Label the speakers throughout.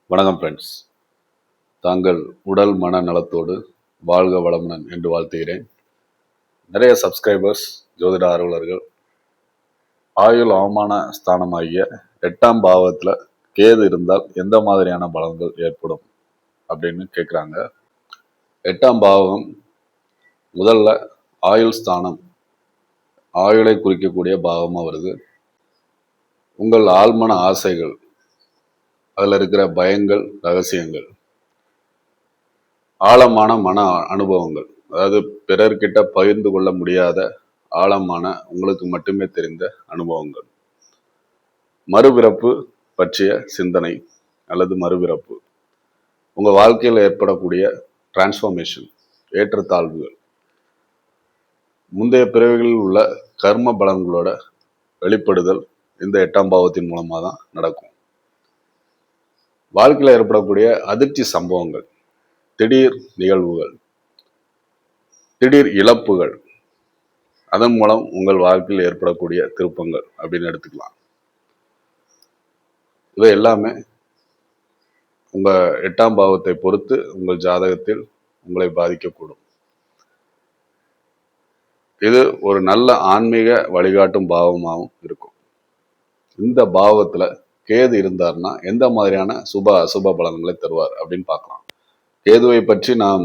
Speaker 1: வணக்கம் ஃப்ரெண்ட்ஸ். தாங்கள் உடல் மன நலத்தோடு வாழ்க வளமுடன் என்று வாழ்த்துகிறேன். நிறைய சப்ஸ்கிரைபர்ஸ், ஜோதிட ஆர்வலர்கள் ஆயுள் அவமான ஸ்தானமாகிய 8ஆம் பாவத்தில் கேது இருந்தால் எந்த மாதிரியான பலன்கள் ஏற்படும் அப்படின்னு கேட்குறாங்க. 8ஆம் பாவம் முதல்ல ஆயுள் ஸ்தானம், ஆயுளை குறிக்கக்கூடிய பாவமாக வருது. உங்கள் ஆழ்மன ஆசைகள், அதில் இருக்கிற பயங்கள், ரகசியங்கள், ஆழமான மன அனுபவங்கள், அதாவது பிறர்கிட்ட பகிர்ந்து கொள்ள முடியாத ஆழமான உங்களுக்கு மட்டுமே தெரிந்த அனுபவங்கள், மறுபிறப்பு பற்றிய சிந்தனை அல்லது மறுபிறப்பு, உங்க வாழ்க்கையில் ஏற்படக்கூடிய டிரான்ஸ்ஃபர்மேஷன், ஏற்றத்தாழ்வுகள், முந்தைய பிறவிகளில் உள்ள கர்ம பலன்களோட வெளிப்படுதல் இந்த 8ஆம் பாவத்தின் மூலமாக தான் நடக்கும். வாழ்க்கையில் ஏற்படக்கூடிய அதிர்ச்சி சம்பவங்கள், திடீர் நிகழ்வுகள், திடீர் இழப்புகள், அதன் மூலம் உங்கள் வாழ்க்கையில் ஏற்படக்கூடிய திருப்பங்கள் அப்படின்னு எடுத்துக்கலாம். இவை எல்லாமே உங்க 8ஆம் பாவத்தை பொறுத்து உங்கள் ஜாதகத்தில் உங்களை பாதிக்கக்கூடும். இது ஒரு நல்ல ஆன்மீக வழிகாட்டும் பாவமாகவும் இருக்கும். இந்த பாவத்துல கேது இருந்தார்னா எந்த மாதிரியான சுப அசுப பலன்களை தருவார் அப்படின்னு பார்க்கலாம். கேதுவை பற்றி நாம்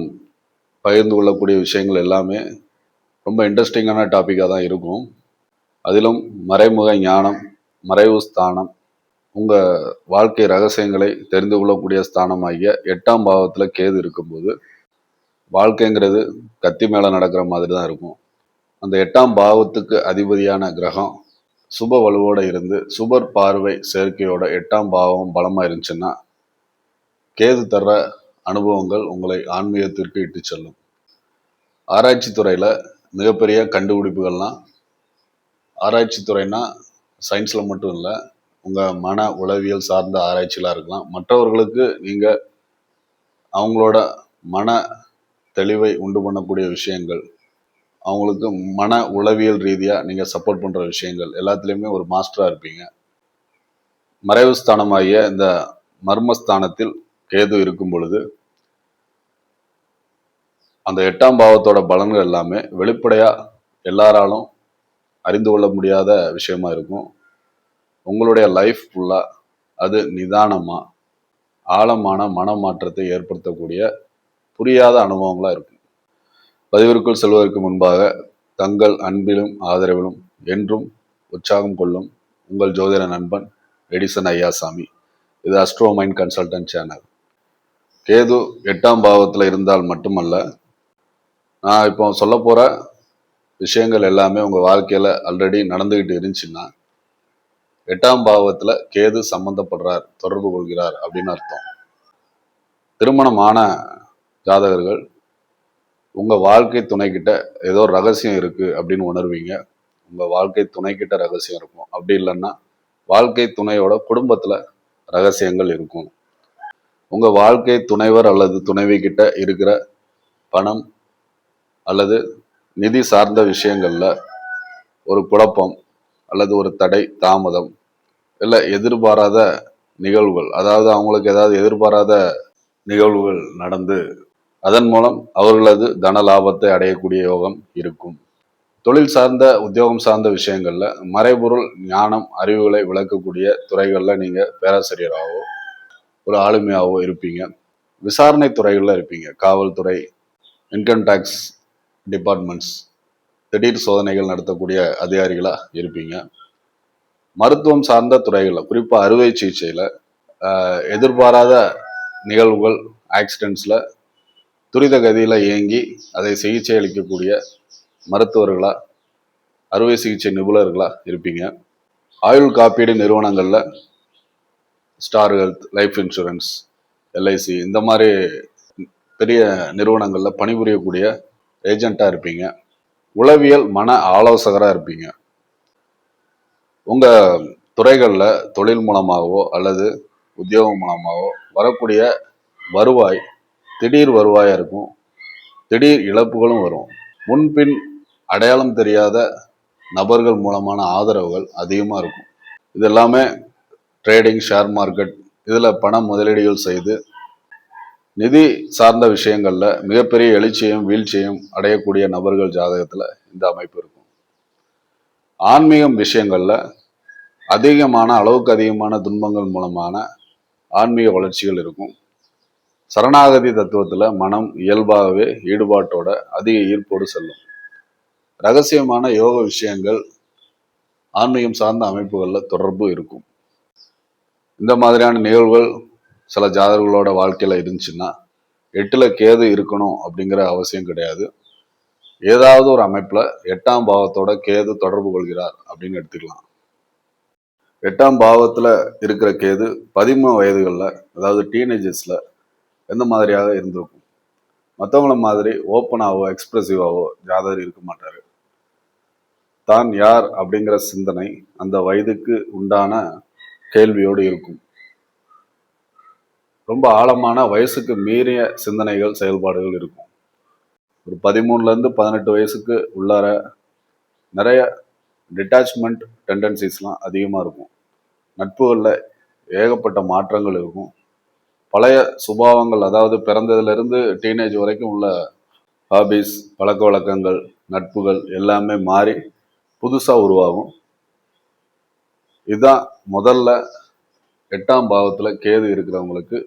Speaker 1: பகிர்ந்து கொள்ளக்கூடிய விஷயங்கள் எல்லாமே ரொம்ப இன்ட்ரெஸ்டிங்கான டாப்பிக்காக தான் இருக்கும். அதிலும் மறைமுக ஞானம், மறைவு ஸ்தானம், உங்க வாழ்க்கை ரகசியங்களை தெரிந்து கொள்ளக்கூடிய ஸ்தானமாகிய 8ஆம் பாவத்துல கேது இருக்கும்போது வாழ்க்கைங்கிறது கத்தி மேல நடக்கிற மாதிரி தான் இருக்கும். அந்த 8ஆம் பாவத்துக்கு அதிபதியான கிரகம் சுப வலுவோட இருந்து சுபர் பார்வை சேர்க்கையோட 8ஆம் பாவம் பலமா இருந்துச்சுன்னா கேது தர்ற அனுபவங்கள் உங்களை ஆன்மீகத்திற்கு இட்டு செல்லும். ஆராய்ச்சி துறையில மிகப்பெரிய கண்டுபிடிப்புகள்லாம், ஆராய்ச்சி துறைனா சயின்ஸ்ல மட்டும் இல்லை, உங்க மன உளவியல் சார்ந்த ஆராய்ச்சிகளா இருக்கலாம். மற்றவர்களுக்கு நீங்க அவங்களோட மன தெளிவை உண்டு பண்ணக்கூடிய விஷயங்கள், அவங்களுக்கு மன உளவியல் ரீதியாக நீங்கள் சப்போர்ட் பண்ணுற விஷயங்கள் எல்லாத்துலேயுமே ஒரு மாஸ்டராக இருப்பீங்க. மறைவு ஸ்தானமாகிய இந்த மர்மஸ்தானத்தில் கேது இருக்கும் பொழுது அந்த 8ஆம் பாவத்தோட பலன்கள் எல்லாமே வெளிப்படையாக எல்லாராலும் அறிந்து கொள்ள முடியாத விஷயமா இருக்கும். உங்களுடைய லைஃப் ஃபுல்லாக அது நிதானமாக ஆழமான மனமாற்றத்தை ஏற்படுத்தக்கூடிய புரியாத அனுபவங்களாக இருக்கும். பதிவிற்குள் செல்வதற்கு முன்பாக தங்கள் அன்பிலும் ஆதரவிலும் என்றும் உற்சாகம் கொள்ளும் உங்கள் ஜோதிட நண்பன் எடிசன் ஐயாசாமி. இது astro mind consultant channel. Ketu 8ஆம் பாவத்தில் இருந்தால் மட்டுமல்ல, நான் இப்போ சொல்ல போகிற விஷயங்கள் எல்லாமே உங்கள் வாழ்க்கையில் ஆல்ரெடி நடந்துக்கிட்டு இருந்துச்சுன்னா 8ஆம் பாவத்தில் கேது சம்பந்தப்படுறார், தொடர்பு கொள்கிறார் அப்படின்னு அர்த்தம். திருமணமான ஜாதகர்கள் உங்க வாழ்க்கை துணைக்கிட்ட ஏதோ ரகசியம் இருக்கு அப்படின்னு உணர்வீங்க. உங்க வாழ்க்கை துணைக்கிட்ட ரகசியம் இருக்கும். அப்படி இல்லைன்னா வாழ்க்கை துணையோட குடும்பத்துல ரகசியங்கள் இருக்கும். உங்க வாழ்க்கை துணைவர் அல்லது துணைவி கிட்ட இருக்கிற பணம் அல்லது நிதி சார்ந்த விஷயங்கள்ல ஒரு குழப்பம் அல்லது ஒரு தடை, தாமதம், இல்லை எதிர்பாராத நிகழ்வுகள், அதாவது அவங்களுக்கு ஏதாவது எதிர்பாராத நிகழ்வுகள் நடந்து அதன் மூலம் அவர்களது தன லாபத்தை அடையக்கூடிய யோகம் இருக்கும். தொழில் சார்ந்த, உத்தியோகம் சார்ந்த விஷயங்கள்ல மறைபொருள் ஞானம், அறிவுகளை விளக்கக்கூடிய துறைகள்ல நீங்க பேராசிரியராகவோ ஒரு ஆளுமையாகவோ இருப்பீங்க. விசாரணை துறைகள்ல இருப்பீங்க. காவல்துறை, இன்கம் டேக்ஸ் டிபார்ட்மெண்ட்ஸ், திடீர் சோதனைகள் நடத்தக்கூடிய அதிகாரிகளா இருப்பீங்க. மருத்துவம் சார்ந்த துறைகள்ல, குறிப்பா அறுவை சிகிச்சையில எதிர்பாராத நிகழ்வுகள், ஆக்சிடென்ட்ஸ்ல துரித கதியில இயங்கி அதை சிகிச்சை அளிக்கக்கூடிய மருத்துவர்களா, அறுவை சிகிச்சை நிபுணர்களா இருப்பீங்க. ஆயுள் காப்பீடு நிறுவனங்கள்ல star health, life insurance, LIC இந்த மாதிரி பெரிய நிறுவனங்கள்ல பணிபுரியக்கூடிய ஏஜென்ட்டா இருப்பீங்க. உளவியல் மன ஆலோசகரா இருப்பீங்க. உங்க துறைகள்ல தொழில் மூலமாகவோ அல்லது உத்தியோகம் மூலமாகவோ வரக்கூடிய வருவாய் திடீர் வருவாயா இருக்கும். திடீர் இழப்புகளும் வரும். முன்பின் அடையாளம் தெரியாத நபர்கள் மூலமான ஆதரவுகள் அதிகமாக இருக்கும். இது எல்லாமே ட்ரேடிங், ஷேர் மார்க்கெட் இதுல பண முதலீடுகள் செய்து நிதி சார்ந்த விஷயங்கள்ல மிகப்பெரிய எழுச்சியும் வீழ்ச்சியும் அடையக்கூடிய நபர்கள் ஜாதகத்துல இந்த அமைப்பு இருக்கும். ஆன்மீகம் விஷயங்கள்ல அளவுக்கு அதிகமான துன்பங்கள் மூலமான ஆன்மீக வளர்ச்சிகள் இருக்கும். சரணாகதி தத்துவத்துல மனம் இயல்பாகவே ஈடுபாட்டோட அதிக ஈர்ப்போடு செல்லும். ரகசியமான யோக விஷயங்கள் ஆன்மீகம் சார்ந்த அமைப்புகள்ல தொடர்பு இருக்கும். இந்த மாதிரியான நிகழ்வுகள் சில ஜாதகர்களோட வாழ்க்கையில இருந்துச்சுன்னா 8ல கேது இருக்கணும் அப்படிங்கிற அவசியம் கிடையாது. ஏதாவது ஒரு அமைப்புல 8ஆம் பாவத்தோட கேது தொடர்பு கொள்கிறார் அப்படின்னு எடுத்துக்கலாம். 8ஆம் பாவத்துல இருக்கிற கேது 13 வயதுகள்ல, அதாவது டீனேஜர்ஸ்ல எந்த மாதிரியாக இருந்திருக்கும்? மற்றவங்கள மாதிரி ஓப்பனாவோ எக்ஸ்பிரசிவாவோ ஜாதகர் இருக்க மாட்டாரு. தான் யார் அப்படிங்கிற சிந்தனை அந்த வயதுக்கு உண்டான கேள்வியோடு இருக்கும். ரொம்ப ஆழமான வயசுக்கு மீறிய சிந்தனைகள் செயல்பாடுகள் இருக்கும். ஒரு 13லேருந்து 18 வயசுக்கு உள்ளார நிறைய டிட்டாச்மெண்ட் டெண்டன்சிஸ்லாம் அதிகமாக இருக்கும். நட்புகளில் ஏகப்பட்ட மாற்றங்கள் இருக்கும். பழைய சுபாவங்கள், அதாவது பிறந்ததுலேருந்து டீனேஜ் வரைக்கும் உள்ள ஹாபிஸ், பழக்க வழக்கங்கள், நட்புகள் எல்லாமே மாறி புதுசாக உருவாகும். இதுதான் முதல்ல 8ஆம் பாவத்தில் கேது இருக்கிறவங்களுக்கு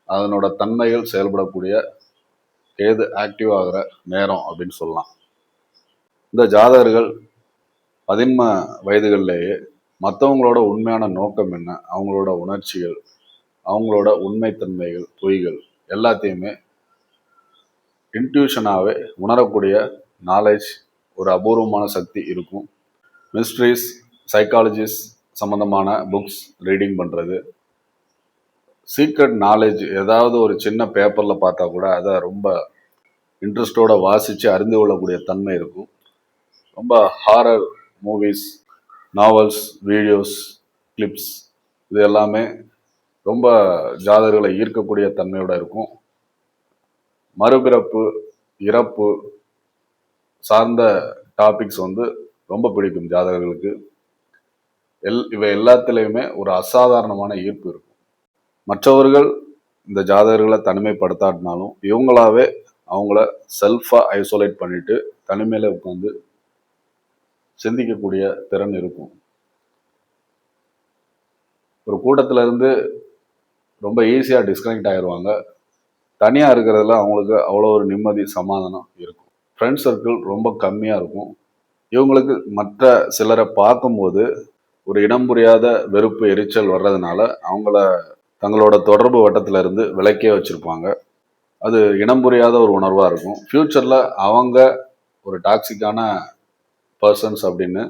Speaker 1: அதனோட தன்மைகள் செயல்படக்கூடிய கேது ஆக்டிவ் ஆகிற நேரம் அப்படின்னு சொல்லலாம். இந்த ஜாதகர்கள் 13 வயதுகள்லேயே மற்றவங்களோட உண்மையான நோக்கம் என்ன, அவங்களோட உணர்ச்சிகள், அவங்களோட உண்மைத்தன்மைகள், பொய்கள் எல்லாத்தையுமே இன்ட்யூஷனாகவே உணரக்கூடிய நாலேஜ், ஒரு அபூர்வமான சக்தி இருக்கும். மிஸ்ட்ரிஸ், சைக்காலஜிஸ் சம்மந்தமான புக்ஸ் ரீடிங் பண்ணுறது, சீக்ரெட் நாலேஜ் ஏதாவது ஒரு சின்ன பேப்பரில் பார்த்தா கூட அதை ரொம்ப இன்ட்ரெஸ்டோட வாசித்து அறிந்து கொள்ளக்கூடிய தன்மை இருக்கும். ரொம்ப horror movies, novels, videos, clips இது எல்லாமே ரொம்ப ஜாதகர்களை ஈர்க்கக்கூடிய தன்மையோட இருக்கும். மறுபிறப்பு, இறப்பு சார்ந்த டாபிக்ஸ் ரொம்ப பிடிக்கும் ஜாதகர்களுக்கு. இவை எல்லாத்துலேயுமே ஒரு அசாதாரணமான ஈர்ப்பு இருக்கும். மற்றவர்கள் இந்த ஜாதகர்களை தனிமைப்படுத்தாட்டினாலும் இவங்களாவே அவங்கள செல்ஃபாக ஐசோலேட் பண்ணிட்டு தனிமையில உட்காந்து சிந்திக்கக்கூடிய திறன் இருக்கும். ஒரு கூட்டத்துல இருந்து ரொம்ப ஈஸியாக டிஸ்கனெக்ட் ஆயிடுவாங்க. தனியாக இருக்கிறதுல அவங்களுக்கு அவ்வளோ ஒரு நிம்மதி, சமாதானம் இருக்கும். ஃப்ரெண்ட் சர்க்கிள் ரொம்ப கம்மியாக இருக்கும். இவங்களுக்கு மற்ற சிலரை பார்க்கும்போது ஒரு இனம் புரியாத வெறுப்பு, எரிச்சல் வர்றதுனால அவங்கள தங்களோட தொடர்பு வட்டத்துல இருந்து விலக்கியே வச்சுருப்பாங்க. அது இனம் புரியாத ஒரு உணர்வாக இருக்கும். ஃப்யூச்சரில் அவங்க ஒரு டாக்ஸிக்கான பர்சன்ஸ் அப்படின்னு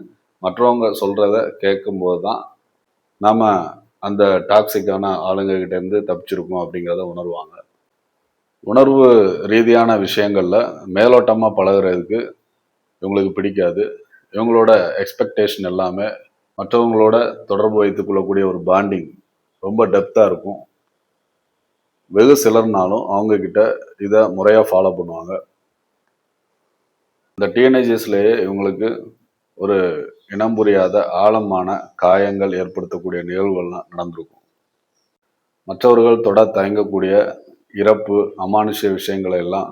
Speaker 1: மற்றவங்க சொல்கிறத கேட்கும்போது தான் நாம் அந்த டாக்ஸிக்கான ஆளுங்ககிட்டேருந்து தப்பிச்சிருக்கோம் அப்படிங்கிறத உணர்வாங்க. உணர்வு ரீதியான விஷயங்களில் மேலோட்டமாக பழகிறதுக்கு இவங்களுக்கு பிடிக்காது. இவங்களோட எக்ஸ்பெக்டேஷன் எல்லாமே மற்றவங்களோட தொடர்பு வைத்துக் கொள்ளக்கூடிய ஒரு பாண்டிங் ரொம்ப டெப்த்தாக இருக்கும். வெகு சிலர்னாலும் அவங்கக்கிட்ட இதை முறையாக ஃபாலோ பண்ணுவாங்க. இந்த டீனேஜர்ஸ்லேயே இவங்களுக்கு ஒரு இனம் புரியாத ஆழமான காயங்கள் ஏற்படுத்தக்கூடிய நிகழ்வுகள்லாம் நடந்திருக்கும். மற்றவர்கள் தொட தயங்கக்கூடிய இறப்பு, அமானுஷ்ய விஷயங்களை எல்லாம்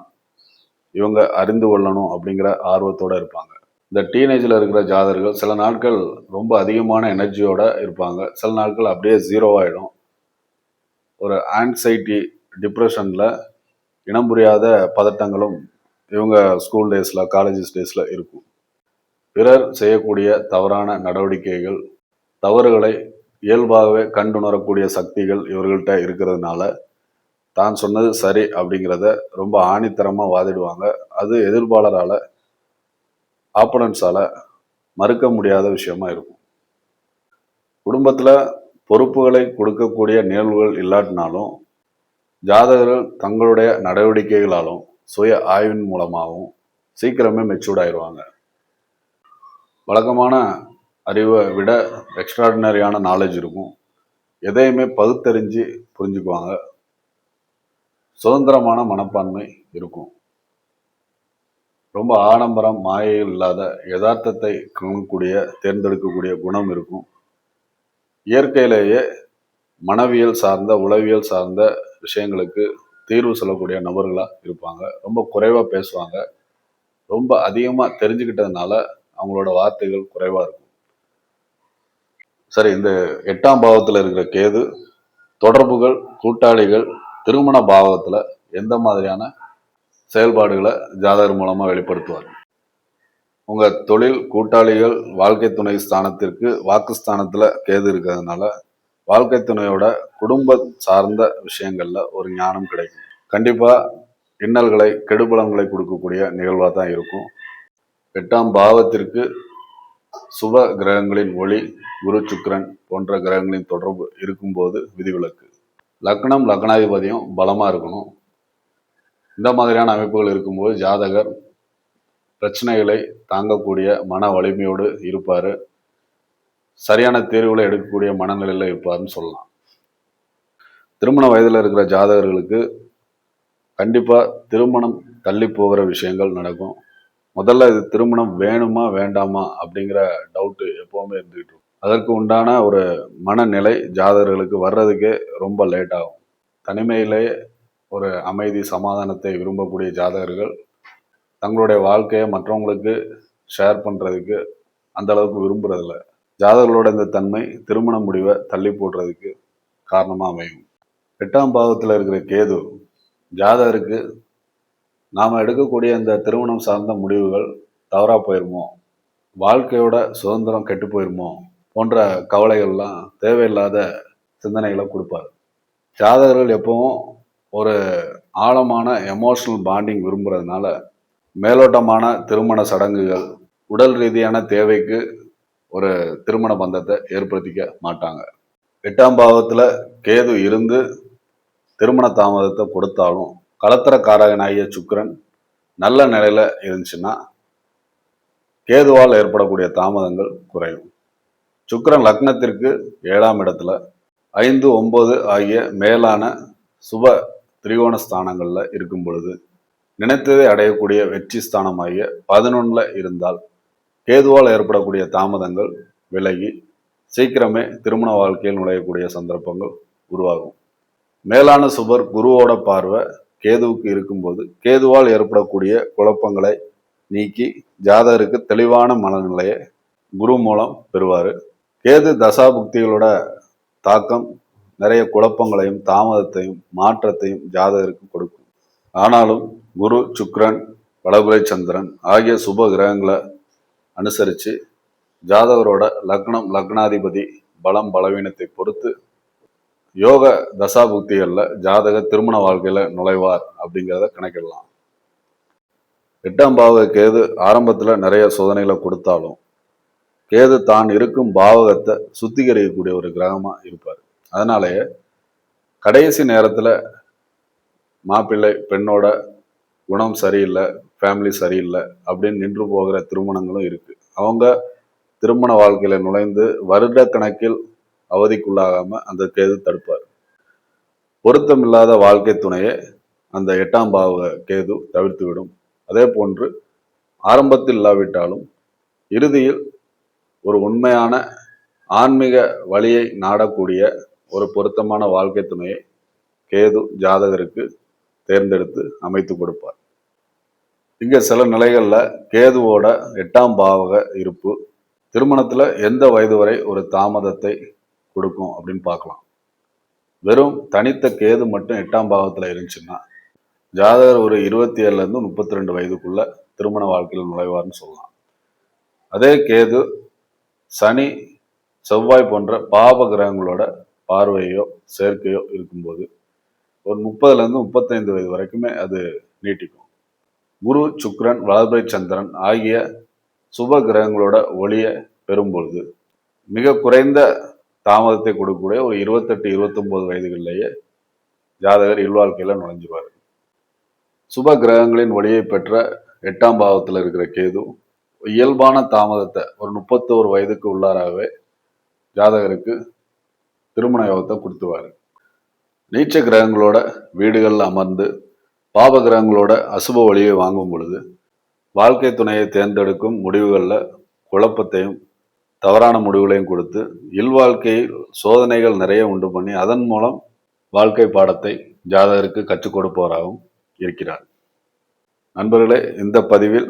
Speaker 1: இவங்க அறிந்து கொள்ளணும் அப்படிங்கிற ஆர்வத்தோடு இருப்பாங்க. இந்த டீனேஜில் இருக்கிற ஜாதகர்கள் சில நாட்கள் ரொம்ப அதிகமான எனர்ஜியோடு இருப்பாங்க. சில நாட்கள் அப்படியே ஜீரோவாகிடும். ஒரு ஆங்ஸைட்டி, டிப்ரெஷனில் இனம் புரியாத பதட்டங்களும் இவங்க ஸ்கூல் டேஸில், காலேஜஸ் டேஸில் இருக்கும். பிறர் செய்யக்கூடிய தவறான நடவடிக்கைகள், தவறுகளை இயல்பாகவே கண்டுணரக்கூடிய சக்திகள் இவர்கள்ட்ட இருக்கிறதுனால தான் சொன்னது சரி அப்படிங்கிறத ரொம்ப ஆணித்தரமாக வாதிடுவாங்க. அது எதிர்ப்பாளரால், ஆப்பனன்ஸால் மறுக்க முடியாத விஷயமா இருக்கும். குடும்பத்தில் பொறுப்புகளை கொடுக்கக்கூடிய நிகழ்வுகள் இல்லாட்டினாலும் ஜாதகர்கள் தங்களுடைய நடவடிக்கைகளாலும் சுய ஆய்வின் மூலமாகவும் சீக்கிரமே மெச்சூர்ட் ஆயிடுவாங்க. வழக்கமான அறிவை விட எக்ஸ்ட்ராடினரியான நாலேஜ் இருக்கும். எதையுமே பகுத்தறிஞ்சு புரிஞ்சுக்குவாங்க. சுதந்திரமான மனப்பான்மை இருக்கும். ரொம்ப ஆடம்பரம், மாயைகள் இல்லாத யதார்த்தத்தை காணக்கூடிய, தேர்ந்தெடுக்கக்கூடிய குணம் இருக்கும். இயற்கையிலேயே மனவியல் சார்ந்த உளவியல் சார்ந்த விஷயங்களுக்கு தீர்வு சொல்லக்கூடிய நபர்களா இருப்பாங்க. ரொம்ப குறைவா பேசுவாங்க. ரொம்ப அதிகமா தெரிஞ்சுக்கிட்டதுனால அவங்களோட வார்த்தைகள் குறைவா இருக்கும். சரி, இந்த 8ஆம் பாவத்துல இருக்கிற கேது தொடர்புகள், கூட்டாளிகள், திருமண பாவத்துல எந்த மாதிரியான செயல்பாடுகளை ஜாதகர் மூலமா வெளிப்படுத்துவார்? உங்க தொழில், கூட்டாளிகள், வாழ்க்கை துணை ஸ்தானத்திற்கு வாக்குஸ்தானத்துல கேது இருக்கிறதுனால வாழ்க்கை துணையோட குடும்ப சார்ந்த விஷயங்கள்ல ஒரு ஞானம் கிடைக்கும். கண்டிப்பா இன்னல்களை, கெடுபலங்களை கொடுக்கக்கூடிய நிகழ்வா தான் இருக்கும். 8ஆம் பாவத்திற்கு சுப கிரகங்களின் ஒளி, குரு சுக்கிரன் போன்ற கிரகங்களின் தொடர்பு இருக்கும்போது விதிவிலக்கு. லக்னம், லக்னாதிபதியும் பலமா இருக்கணும். இந்த மாதிரியான அமைப்புகள் இருக்கும்போது ஜாதகர் பிரச்சனைகளை தாங்கக்கூடிய மன வலிமையோடு இருப்பாரு. சரியான தேர்வுகளை எடுக்கக்கூடிய மனநிலையில இருப்பாருன்னு சொல்லலாம். திருமண வயதுல இருக்கிற ஜாதகர்களுக்கு கண்டிப்பா திருமணம் தள்ளி போகிற விஷயங்கள் நடக்கும். முதல்ல இது திருமணம் வேணுமா வேண்டாமா அப்படிங்கிற டவுட் எப்பவுமே இருந்துகிட்டு இருக்கும். அதற்கு உண்டான ஒரு மனநிலை ஜாதகர்களுக்கு வர்றதுக்கே ரொம்ப லேட் ஆகும். தனிமையிலேயே ஒரு அமைதி, சமாதானத்தை விரும்பக்கூடிய ஜாதகர்கள் தங்களுடைய வாழ்க்கையை மற்றவங்களுக்கு ஷேர் பண்றதுக்கு அந்த அளவுக்கு விரும்புறதில்ல. ஜாதகர்களோட இந்த தன்மை திருமண முடிவை தள்ளி போடுறதுக்கு காரணமா அமையும். 8ஆம் பாவத்துல இருக்கிற கேது ஜாதகருக்கு நாம எடுக்கக்கூடிய இந்த திருமணம் சார்ந்த முடிவுகள் தவறா போயிருமோ, வாழ்க்கையோட சுதந்திரம் கெட்டு போயிருமோ போன்ற கவலைகள்லாம் தேவையில்லாத சிந்தனைகளை கொடுப்பாரு. ஜாதகர்கள் எப்பவும் ஒரு ஆழமான எமோஷனல் பாண்டிங் விரும்புறதுனால மேலோட்டமான திருமண சடங்குகள், உடல் ரீதியான தேவைக்கு ஒரு திருமண பந்தத்தை ஏற்படுத்திக்க மாட்டாங்க. 8ஆம் பாவத்துல கேது இருந்து திருமண தாமதத்தை கொடுத்தாலும் கலத்திரக்காரகனாகிய சுக்கிரன் நல்ல நிலையில இருந்துச்சுன்னா கேதுவால் ஏற்படக்கூடிய தாமதங்கள் குறையும். சுக்கிரன் லக்னத்திற்கு 7ஆம் இடத்துல 5, 9 ஆகிய மேலான சுப திரிகோண ஸ்தானங்கள்ல இருக்கும் பொழுது நினைத்ததை அடையக்கூடிய வெற்றி ஸ்தானமாகிய 11ல இருந்தால் கேதுவால் ஏற்படக்கூடிய தாமதங்கள் விலகி சீக்கிரமே திருமண வாழ்க்கையில் நுழையக்கூடிய சந்தர்ப்பங்கள் உருவாகும். மேலான சுபர் குருவோட பார்வை கேதுவுக்கு இருக்கும்போது கேதுவால் ஏற்படக்கூடிய குழப்பங்களை நீக்கி ஜாதகருக்கு தெளிவான மனநிலையை குரு மூலம் பெறுவார். கேது தசாபுக்திகளோட தாக்கம் நிறைய குழப்பங்களையும் தாமதத்தையும் மாற்றத்தையும் ஜாதகருக்கு கொடுக்கும். ஆனாலும் குரு, சுக்கிரன், வளகுலை சந்திரன் ஆகிய சுப கிரகங்களை அனுசரித்து ஜாதகரோட லக்னம், லக்னாதிபதி பலம், பலவீனத்தை பொறுத்து யோக தசாபுக்திகளில் ஜாதகர் திருமண வாழ்க்கையில் நுழைவார் அப்படிங்கிறத கணக்கிடலாம். 8ஆம் பாவ கேது ஆரம்பத்தில் நிறைய சோதனைகளை கொடுத்தாலும் கேது தான் இருக்கும் பாவகத்தை சுத்திகரிக்கக்கூடிய ஒரு கிரகமாக இருப்பார். அதனாலேயே கடைசி நேரத்தில் மாப்பிள்ளை பெண்ணோட குணம் சரியில்லை, ஃபேமிலி சரியில்லை அப்படின்னு நின்று போகிற திருமணங்களும் இருக்கு. அவங்க திருமண வாழ்க்கையில நுழைந்து வருட கணக்கில் அவதிக்குள்ளாகாம அந்த கேது தடுப்பார். பொருத்தமில்லாத வாழ்க்கை துணையை அந்த 8ஆம் பாவ கேது தவிர்த்து விடும். அதே போன்று ஆரம்பத்தில் இல்லாவிட்டாலும் இறுதியில் ஒரு உண்மையான ஆன்மீக வழியை நாடக்கூடிய ஒரு பொருத்தமான வாழ்க்கை துணையை கேது ஜாதகருக்கு தேர்ந்தெடுத்து அமைத்து கொடுப்பார். இங்க சில நிலைகள்ல கேதுவோட 8ஆம் பாவக இருப்பு திருமணத்துல எந்த வயது வரை ஒரு தாமதத்தை கொடுக்கும் அப்படின்னு பார்க்கலாம். வெறும் தனித்த கேது மட்டும் 8ஆம் பாவத்துல இருந்துச்சுன்னா ஜாதகர் ஒரு 27ல இருந்து 32 வயதுக்குள்ள திருமண வாழ்க்கையில் நுழைவார்னு சொல்லலாம். அதே கேது சனி, செவ்வாய் போன்ற பாவ கிரகங்களோட பார்வையோ சேர்க்கையோ இருக்கும்போது ஒரு 30ல இருந்து 35 வயது வரைக்குமே அது நீட்டிக்கும். குரு, சுக்கிரன், வளர்பிறை சந்திரன் ஆகிய சுப கிரகங்களோட ஒளியை பெறும்பொழுது மிக குறைந்த தாமதத்தை கொடுக்கக்கூடிய ஒரு 28, 29 வயதுகளிலேயே ஜாதகர் இல்வாழ்க்கையில நுழைஞ்சுவார். சுப கிரகங்களின் ஒளியை பெற்ற 8ஆம் பாவத்தில் இருக்கிற கேது இயல்பான தாமதத்தை ஒரு 31 வயதுக்கு உள்ளாராகவே ஜாதகருக்கு திருமண யோகத்தை கொடுத்துவார். நீச்ச கிரகங்களோட வீடுகளில் அமர்ந்து பாப கிரகங்களோட அசுப ஒளியை வாங்கும் பொழுது வாழ்க்கை துணையை தேர்ந்தெடுக்கும் முடிவுகளில் குழப்பத்தையும் தவறான முடிவுகளையும் கொடுத்து இல்வாழ்க்கையில் சோதனைகள் நிறைய உண்டு பண்ணி அதன் மூலம் வாழ்க்கை பாடத்தை ஜாதகருக்கு கற்றுக் கொடுப்பவராகவும் இருக்கிறார். நண்பர்களே, இந்த பதிவில்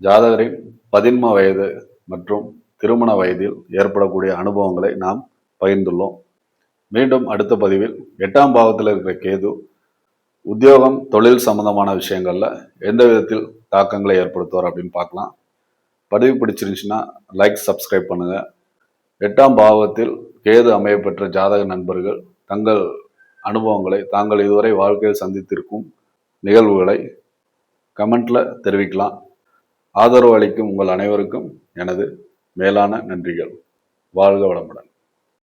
Speaker 1: ஜாதகரின் 13 வயது மற்றும் திருமண வயதில் ஏற்படக்கூடிய அனுபவங்களை நாம் பகிர்ந்துள்ளோம். மீண்டும் அடுத்த பதிவில் 8ஆம் பாவத்தில் இருக்கிற கேது உத்தியோகம் தொழில் சம்பந்தமான விஷயங்கள்ல எந்த விதத்தில் தாக்கங்களை ஏற்படுத்துவார் அப்படின்னு பார்க்கலாம். பதிவு பிடிச்சிருந்துச்சுன்னா லைக், சப்ஸ்கிரைப் பண்ணுங்க. 8ஆம் பாவத்தில் கேது அமையப்பெற்ற ஜாதக நண்பர்கள் தங்கள் அனுபவங்களை, தாங்கள் இதுவரை வாழ்க்கையில் சந்தித்திருக்கும் நிகழ்வுகளை கமெண்ட்ல தெரிவிக்கலாம். ஆதரவு அளிக்கும் உங்கள் அனைவருக்கும் எனது மேலான நன்றிகள். வாழ்க வளமுடன்.